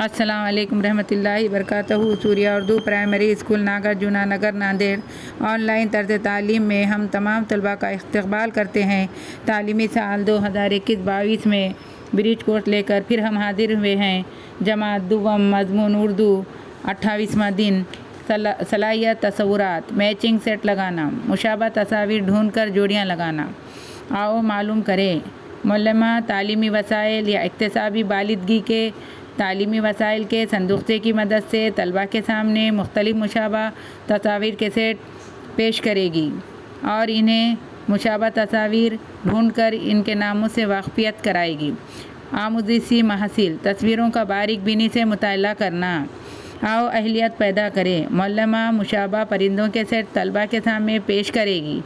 السلام علیکم رحمۃ اللہ وبرکاتہ۔ Surya Urdu primary school Nagarjuna Nagar Nanded online طرز تعلیم میں ہم تمام طلباء کا استقبال کرتے ہیں۔ تعلیمی سال 2021-22 میں بریج کورس لے کر پھر ہم حاضر ہوئے ہیں۔ جماعت دوم مضمون اردو 28واں دن صلاحیت تصورات میچنگ سیٹ لگانا، مشابہ تصاویر ڈھونڈ کر جوڑیاں لگانا۔ آؤ معلوم کریں معلمہ تعلیمی وسائل یا اکتسابی بالغی کے تعلیمی وسائل کے صندوقچے کی مدد سے طلباء کے سامنے مختلف مشابہ تصاویر کے سیٹ پیش کرے گی اور انہیں مشابہ تصاویر ڈھونڈ کر ان کے ناموں سے واقفیت کرائے گی۔ آموزشی محاصیل: تصویروں کا باریک بینی سے مطالعہ کرنا۔ آؤ اہلیت پیدا کریں۔ معلمہ مشابہ پرندوں کے سیٹ طلباء کے سامنے پیش کرے گی۔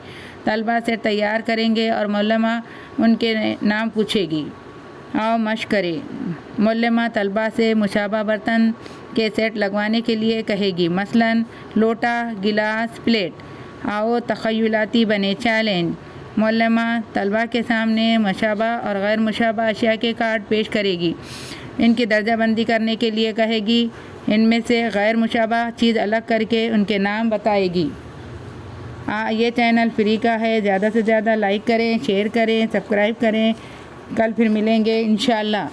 طلباء سیٹ تیار کریں گے اور معلمہ ان کے نام پوچھے گی۔ آؤ مشق کریں۔ معلمہ طلباء سے مشابہ برتن کے سیٹ لگوانے کے لیے کہے گی، مثلاً لوٹا، گلاس، پلیٹ۔ آؤ تخیلاتی بنے۔ چیلنج: معلمہ طلباء کے سامنے مشابہ اور غیر مشابہ اشیاء کے کارڈ پیش کرے گی۔ ان کی درجہ بندی کرنے کے لیے کہے گی۔ ان میں سے غیر مشابہ چیز الگ کر کے ان کے نام بتائے گی۔ یہ چینل فری کا ہے۔ زیادہ سے زیادہ لائک کریں، شیئر کریں، سبسکرائب کریں۔ کل پھر ملیں گے انشاءاللہ۔